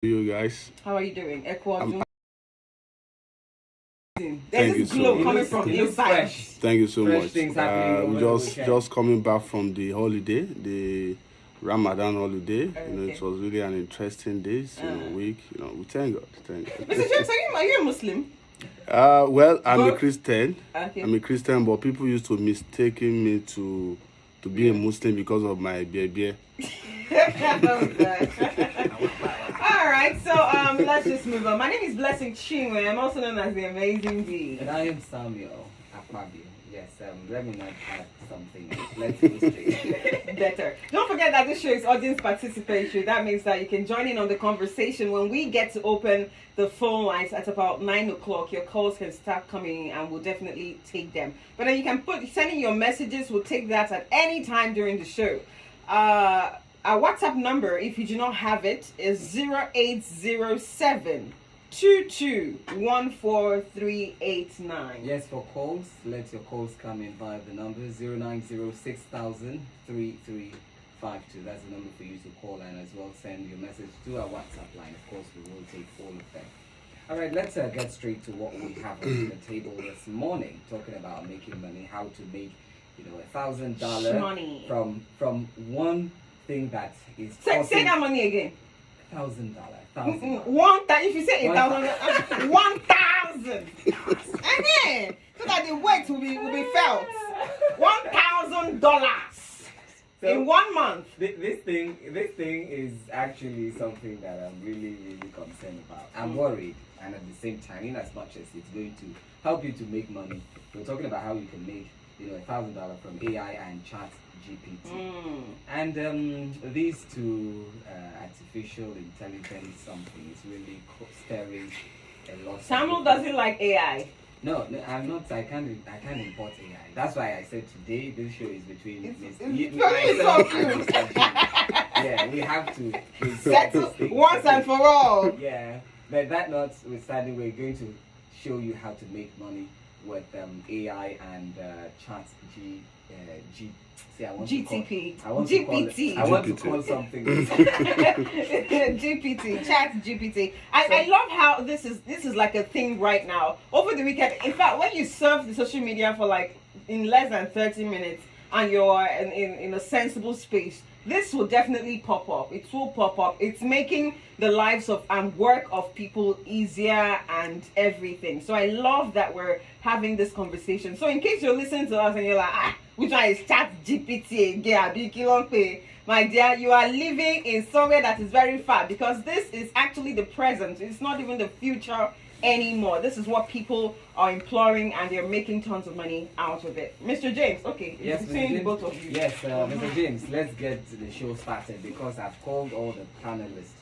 You guys. How are you doing? Ecuador. Thank There's you this glow so coming much. from inside. Thank you so Fresh much. things happening We over the just weekend. coming back from the holiday, the Ramadan holiday. Okay. It was really an interesting days, week. We thank God. Thank Mr. God. James, are you a Muslim? Well, I'm a Both? Christian. Okay. I'm a Christian, but people used to mistaking me to be a Muslim because of my baby. All right, so let's just move on. My name is Blessing Chinwe. I'm also known as the Amazing D. And I am Samuel Akpabio. Yes, let me not add something. Let's go straight. Better. Don't forget that this show is audience participatory. That means that you can join in on the conversation when we get to open the phone lines at about 9 o'clock. Your calls can start coming in and we'll definitely take them. But then you can send in your messages. We'll take that at any time during the show. Our WhatsApp number, if you do not have it, is 0807 221439. Yes, for calls, let your calls come in via the number 0906000 3352. That's the number for you to call and as well send your message to our WhatsApp line. Of course, we will take all of them. All right, let's get straight to what we have on the table this morning, talking about making money, how to make $1,000 from one thing that is say that money again. $1,000. If you say 1,000, 1,000. So that the weight will be felt. $1,000 in 1 month. This thing is actually something that I'm really concerned about. I'm worried, and at the same time, in as much as it's going to help you to make money, we're talking about how you can make $1,000 from AI and ChatGPT. And these two artificial intelligence something is really stirring a lot. Samuel doesn't like AI. No, I'm not. I can't import AI. That's why I said today this show is between myself and Mr. Jim. Yeah, we have to settle once and for all. Yeah, but that notwithstanding, we're going to show you how to make money with AI and GPT. I want to call something GPT, ChatGPT. I love how this is like a thing right now. Over the weekend, in fact, when you surf the social media for like in less than 30 minutes and you're in a sensible space, this will definitely pop up. It will pop up. It's making the lives of and work of people easier and everything. So I love that we're having this conversation. So in case you're listening to us and you're like, which one is ChatGPT again? My dear, you are living in somewhere that is very far because this is actually the present. It's not even the future anymore. This is what people are imploring and they're making tons of money out of it. Mr. James, okay. Yes, Mr. James, both of you. Yes, Mr. James, let's get the show started because I've called all the panelists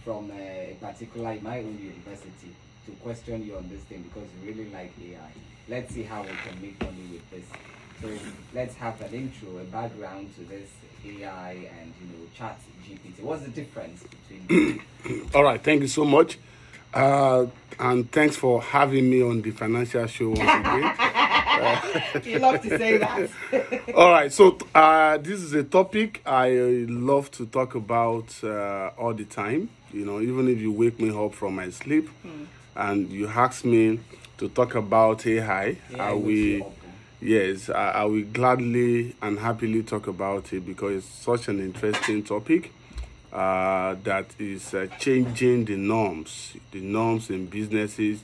from a particular, my own university, to question you on this thing because you really like AI. Let's see how we can make money with this. So let's have an intro, a background to this AI and ChatGPT. What's the difference between All right, thank you so much. And thanks for having me on the financial show once again. You love to say that. All right, so this is a topic I love to talk about all the time. Even if you wake me up from my sleep and you ask me to talk about AI, I will gladly and happily talk about it because it's such an interesting topic. That is changing the norms in businesses,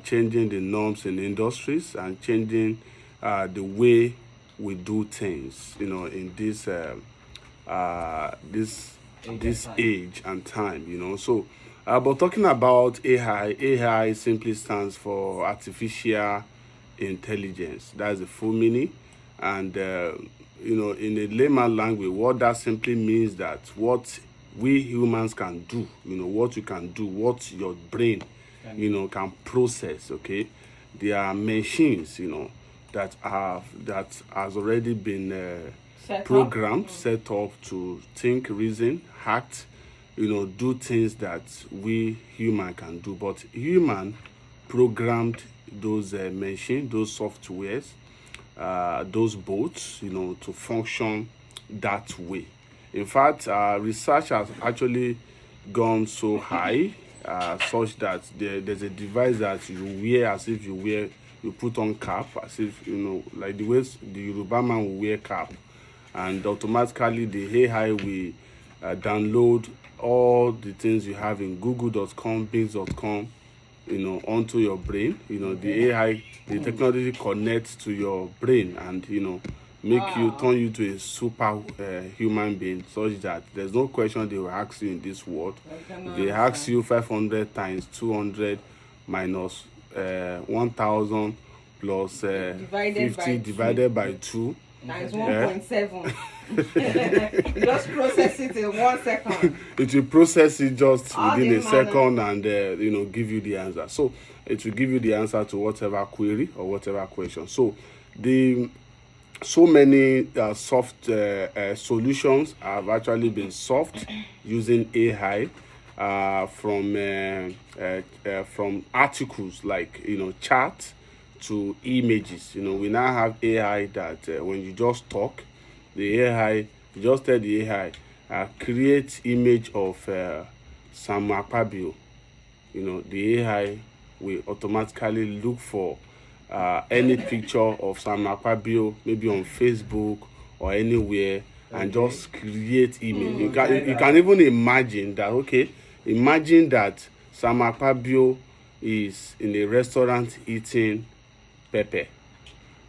changing the norms in industries, and changing the way we do things. In this age and time. So, but talking about AI simply stands for artificial intelligence. That's the full meaning, and in a layman language, what that simply means that what we humans can do, what you can do, what your brain, can process. Okay, there are machines, that has already been programmed, set up to think, reason, act, do things that we human can do. But human programmed those machines, those softwares, those boats, to function that way. In fact, research has actually gone so high, such that there's a device that you wear as if you put on cap, as if, like the way the Yoruba man will wear cap, and automatically the AI will download all the things you have in google.com, bing.com, onto your brain. The AI, the technology connects to your brain and, make you, turn you to a super human being, such that there's no question they will ask you in this world. If they ask you 500 times 200 minus 1000 plus 50 divided by 2 times 1.7. Just process it in 1 second. It will process it just All within a the second and give you the answer. So it will give you the answer to whatever query or whatever question. So so many soft solutions have actually been solved using AI, from articles like chat to images. We now have AI that when you just talk, the AI, you just tell the AI, create image of Sam Akpabio. The AI will automatically look for any picture of Sam Akpabio, maybe on Facebook or anywhere, and just create image. You can even imagine that. Okay, imagine that Sam Akpabio is in a restaurant eating pepper.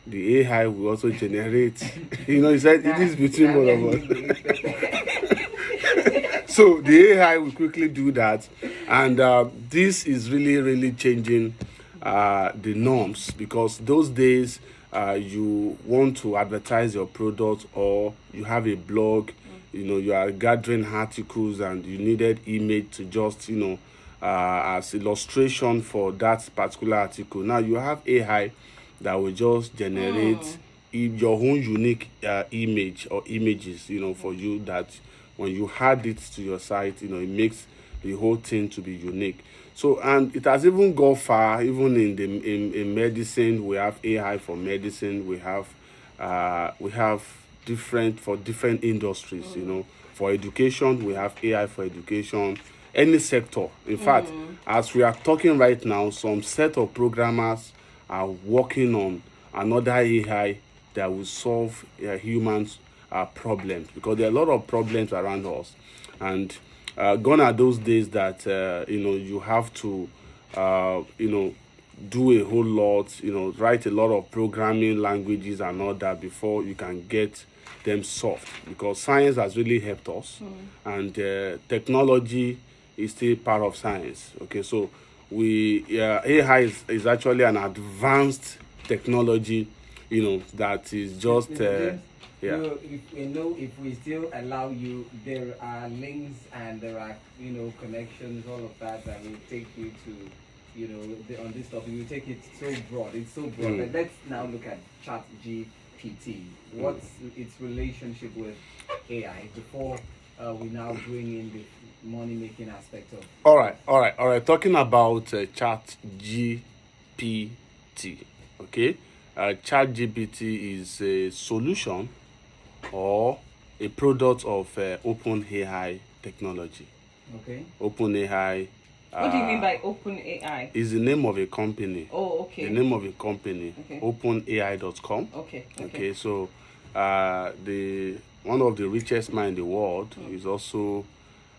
The AI will also generate. He said it is between both of us. So the AI will quickly do that, and this is really, really changing the norms, because those days you want to advertise your product, or you have a blog, you are gathering articles and you needed image to just as illustration for that particular article. Now you have AI that will just generate your own unique image or images for you, that when you add it to your site, it makes the whole thing to be unique. So, and it has even gone far, even in medicine. We have AI for medicine. We have different for different industries. For education, we have AI for education. Any sector. In fact, as we are talking right now, some set of programmers are working on another AI that will solve humans' problems, because there are a lot of problems around us, and gone are those days that you have to do a whole lot, write a lot of programming languages and all that before you can get them solved, because science has really helped us, and technology is still part of science. Okay, so AI is actually an advanced technology, that is just if we still allow you, there are links and there are connections, all of that will take you to on this topic. We take it so broad. It's so broad. But let's now look at ChatGPT. What's its relationship with AI before we now bring in the money making aspect of. All right. Talking about ChatGPT. Okay, ChatGPT is a solution or a product of OpenAI technology. Okay. OpenAI. What do you mean by OpenAI? Is the name of a company. Oh, okay. The name of a company. Okay. OpenAI.com. Okay. So the one of the richest man in the world is also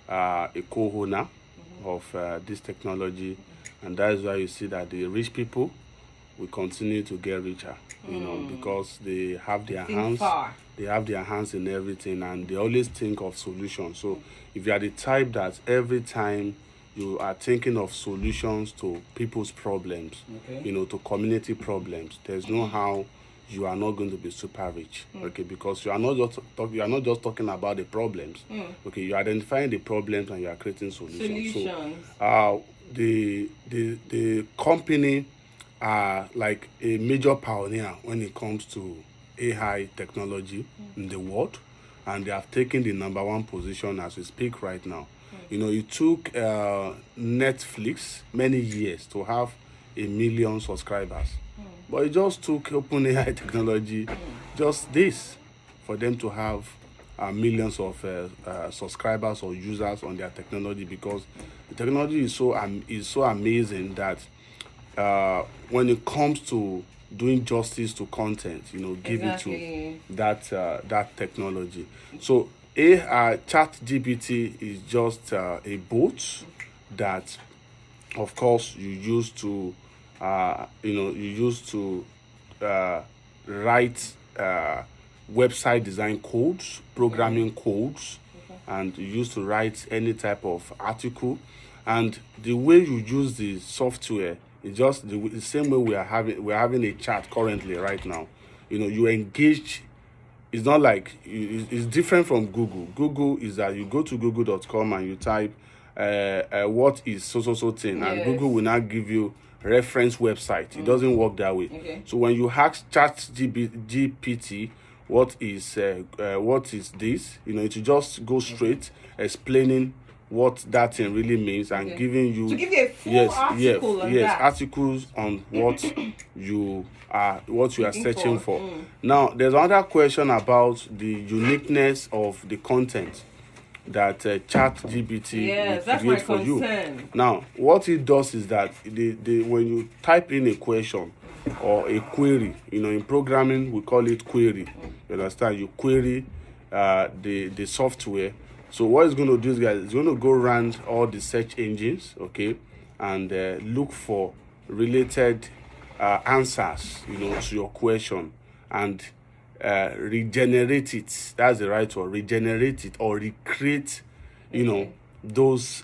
a co-owner of this technology, and that is why you see that the rich people will continue to get richer, because they have their hands in everything, and they always think of solutions. So if you are the type that every time you are thinking of solutions to people's problems, to community problems, there's no how you are not going to be super rich, okay? Because you are not just talking about the problems, okay? You are identifying the problems and you are creating solutions. So, the company are like a major pioneer when it comes to AI technology in the world, and they have taken the #1 position as we speak right now. It took Netflix many years to have 1 million subscribers. But it just took OpenAI technology, just this, for them to have millions of subscribers or users on their technology, because the technology is so amazing that when it comes to doing justice to content, give it to that technology. So AI chat GPT is just a bot that, of course, you use to write website design codes, programming codes, and you use to write any type of article. And the way you use the software is just the same way we're having a chat currently right now. You engage. It's not like it's different from Google. Google is that you go to google.com and you type what is so thing, and Google will not give you reference website. It doesn't work that way. Okay. So when you ask GPT what is this, it will just go straight explaining what that thing really means, and giving you to give you a full article on that. articles on what you are searching for. Now there's another question about the uniqueness of the content that ChatGPT will create for you. Now, what it does is that when you type in a question or a query, in programming we call it query. You understand? You query the software. So what it's going to do is, guys, it's going to go around all the search engines, okay, and look for related answers, to your question, and regenerate it. That's the right word. Regenerate it or recreate, those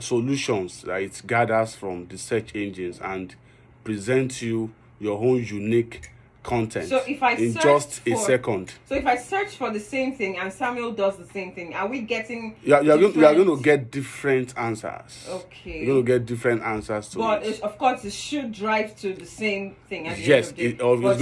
solutions that it gathers from the search engines, and present you your own unique content. So if I in just a second. So if I search for the same thing and Samuel does the same thing, are we getting? You're going to get different answers. Okay. You're going to get different answers to but it. Of course, it should drive to the same thing. At the Yes, end of the day, it's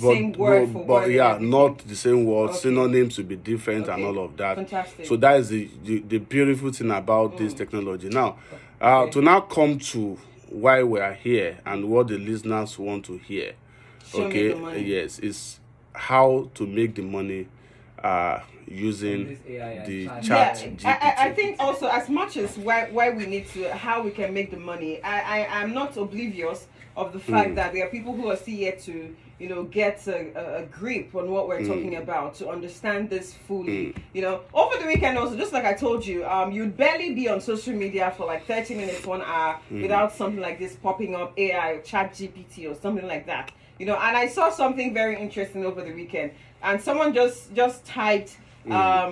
going to drive, but yeah, not the same word. Okay. Synonyms will be different and all of that. Fantastic. So that is the beautiful thing about this technology. Now, to now come to why we are here and what the listeners want to hear. Show me the money. Yes, it's how to make the money using the chat GPT. I think also, as much as why we need to, how we can make the money, I'm not oblivious of the fact that there are people who are still yet to get a grip on what we're talking about, to understand this fully. Over the weekend also, just like I told you, you'd barely be on social media for like 30 minutes, 1 hour without something like this popping up, AI or chat GPT or something like that. And I saw something very interesting over the weekend, and someone just typed write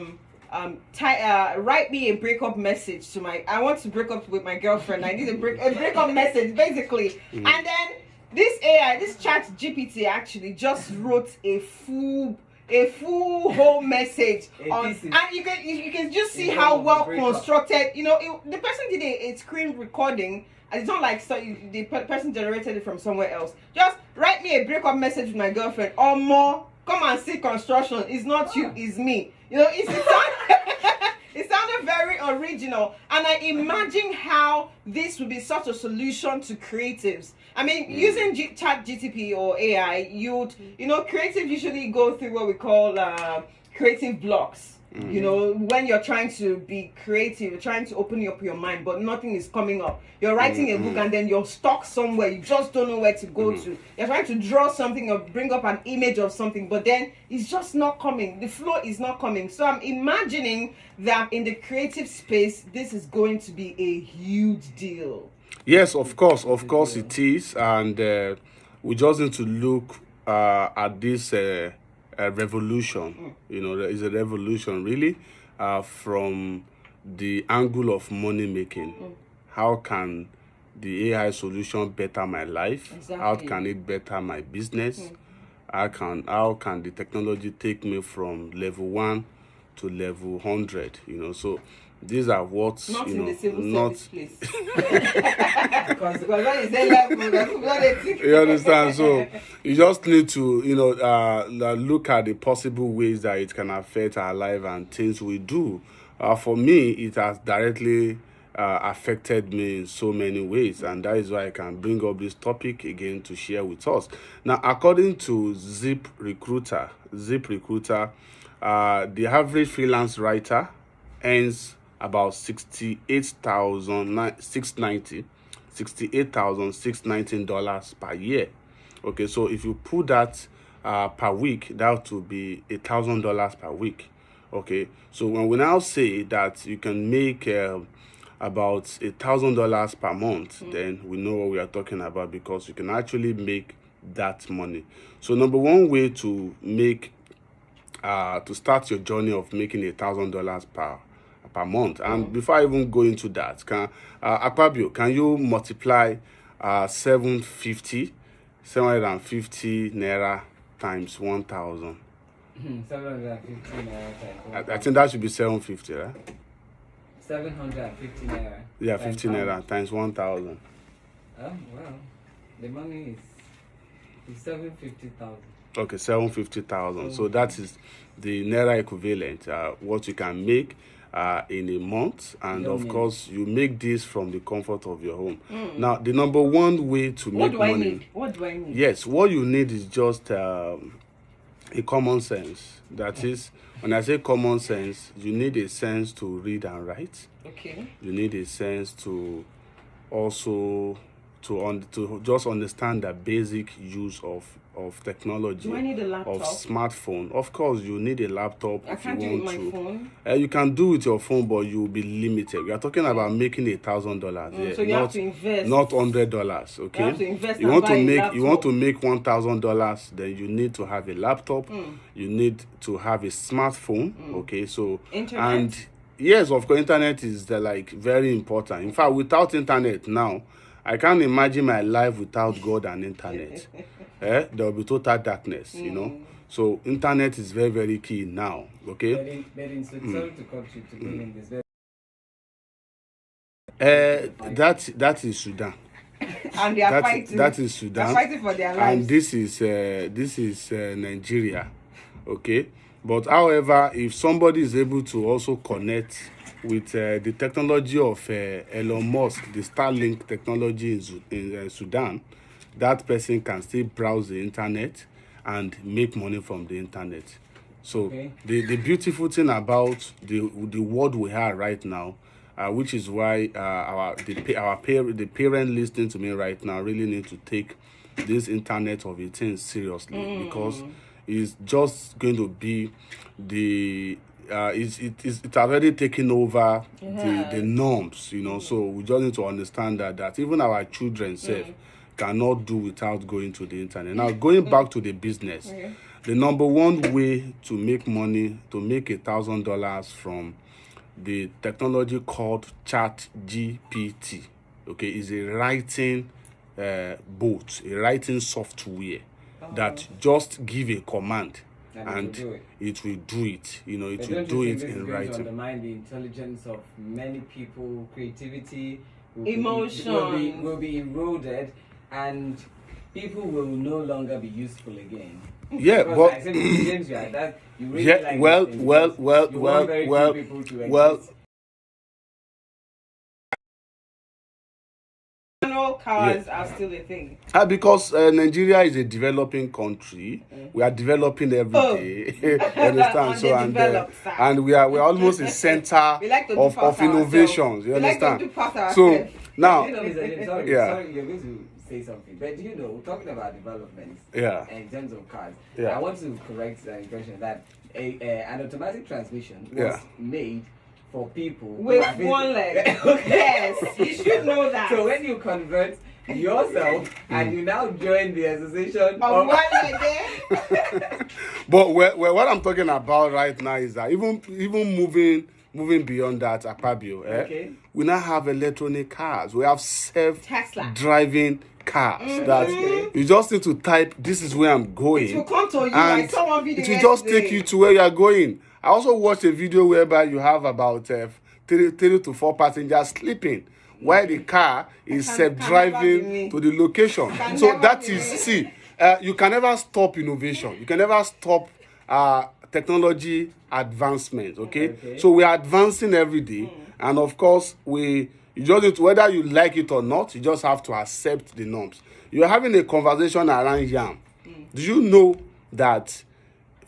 me a breakup message to I want to break up with my girlfriend. I need a breakup message, basically. And then this chat GPT actually just wrote a full whole message and you can just see how well constructed. The person did a screen recording. And it's not like the person generated it from somewhere else. Just write me a breakup message with my girlfriend, or more. Come and see construction. It's not you, it's me. It sounded very original, and I imagine how this would be such a solution to creatives. I mean, using chat GTP or AI, creatives usually go through what we call creative blocks. When you're trying to be creative, you're trying to open up your mind, but nothing is coming up. You're writing a book and then you're stuck somewhere. You just don't know where to go to. You're trying to draw something or bring up an image of something, but then it's just not coming. The flow is not coming. So I'm imagining that in the creative space, this is going to be a huge deal. Yes, of course it is. And we just need to look at this revolution. There is a revolution really from the angle of money making. How can the AI solution better my life? Exactly. How can it better my business? How can the technology take me from level 1 to level 100? So these are what not in the civil service place. because when you say level, you understand? So you just need to look at the possible ways that it can affect our life and things we do. For me, it has directly affected me in so many ways, and that is why I can bring up this topic again to share with us. Now, according to ZipRecruiter, the average freelance writer earns about $68,619 per year. Okay, so if you put that per week, that would be $1,000 per week. Okay, so when we now say that you can make about $1,000 per month, then we know what we are talking about, because you can actually make that money. So number one way to make to start your journey of making $1,000 per month, and before I even go into that, can Akpabio, can you multiply 750 naira times 1,000? 750 naira times I think that should be 750, right? 750 naira. Yeah, 50 naira times 1,000. Oh, well, the money is 750,000. Okay, 750,000. So that is the naira equivalent, what you can make in a month, and of course you make this from the comfort of your home. Now, the number one way to make money. What do I need? Yes, what you need is just a common sense. That is, when I say common sense, you need a sense to read and write. Okay. You need a sense to also to just understand the basic use of technology. Do I need a laptop? Of smartphone. Of course, you need a laptop I if can't you do it want with my to. phone. You can do it with your phone, but you will be limited. We are talking about making $1,000. Yeah, So you have to invest. not $100. Okay. You have to invest You and want buy to a make laptop. $1,000. Then you need to have a laptop. You need to have a smartphone. Okay. So Internet. and yes, of course, internet is like very important. In fact, without internet now, I can't imagine my life without God and internet. There will be total darkness, you know. So internet is very, very key now. Okay. Sorry to cut you to bring in this. That is Sudan. And they are fighting. That is Sudan. They're fighting for their lives. And this is Nigeria. Okay. But however, if somebody is able to also connect with the technology of Elon Musk, the Starlink technology in Sudan, that person can still browse the internet and make money from the internet. So the beautiful thing about the world we have right now, which is why the parent listening to me right now really need to take this internet of things seriously, because it's just going to be it's already taken over the norms, you know. So we just need to understand that even our children cannot do without going to the internet. Now, going back to the business, the number one way to make money, to make $1,000 from the technology called ChatGPT, okay, is a writing bot, a writing software that just give a command and it will do it. You know, it will do it in writing. Undermine the intelligence of many people, creativity, emotion will be eroded, and people will no longer be useful again. Yeah, because but I said James, that you really like well. Manual cars are still a thing. Because Nigeria is a developing country, we are developing every day. You understand? So and we are almost a center of innovations. You understand? So now, sorry, you're going to say something, but you know, talking about development, in terms of cars, I want to correct the impression that an automatic transmission was made for people with one leg. Yes, you should know that. So when you convert yourself and you now join the association of one leg there. But what I'm talking about right now is that even moving beyond that, Akpabio, we now have electronic cars. We have self-driving cars that you just need to type, this is where I'm going. It will come to you. And I saw one video it will just take you to where you are going. I also watched a video whereby you have about 3 to 4 passengers sleeping while the car is self-driving to the location. So that is, you can never stop innovation. You can never stop technology advancement. Okay? So we are advancing every day, and of course you just need to, whether you like it or not, you just have to accept the norms. You are having a conversation around yam. Do you know that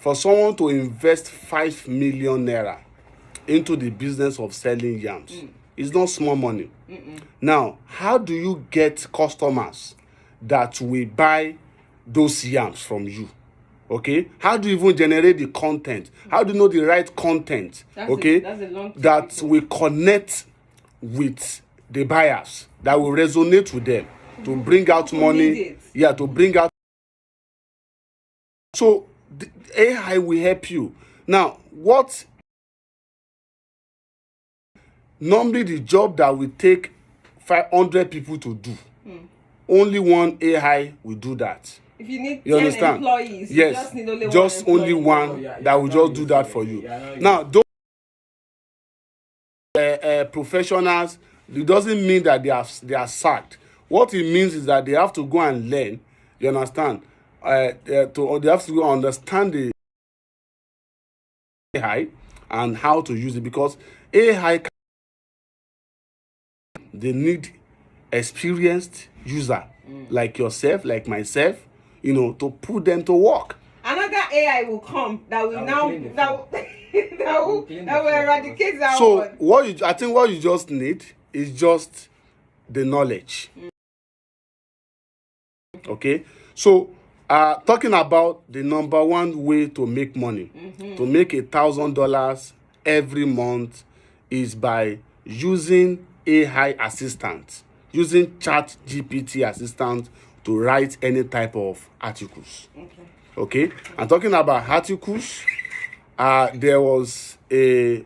for someone to invest 5 million naira into the business of selling yams. It's not small money. Now, how do you get customers that will buy those yams from you? Okay, how do you even generate the content? How do you know the right content? That's okay, that's a long that technical. will connect with the buyers, that will resonate with them, to bring out Who money. need it? Yeah, to bring out. So the AI will help you. Now, what normally the job that will take 500 people to do, only one AI will do that. If you need You 10 understand? employees, you Yes, just need only just one only employee. one Oh, yeah, that will yeah, just do that for you. Yeah, Now, those professionals, it doesn't mean that they are sacked. What it means is that they have to go and learn. You understand? They have to go and understand the AI and how to use it, because AI, they need experienced user like yourself, like myself, to put them to work. Another AI will come that will That will clean the floor. that will eradicate that So one. I think what you just need is just the knowledge. Okay, so talking about the number one way to make money, to make $1,000 every month, is by using AI assistant, using ChatGPT assistant to write any type of articles. Okay, and talking about articles, there was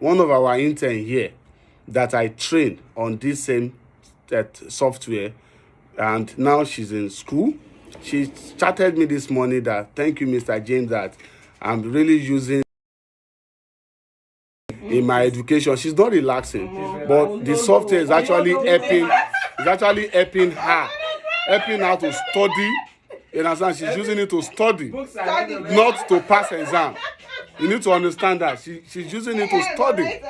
one of our intern here that I trained on this same software, and now she's in school. She chatted me this morning that, thank you, Mr. James, that I'm really using in my education. She's not relaxing, but the software is actually helping her to study. You understand? She's using it to study, Books are not to pass exam. You need to understand that she's using it to study.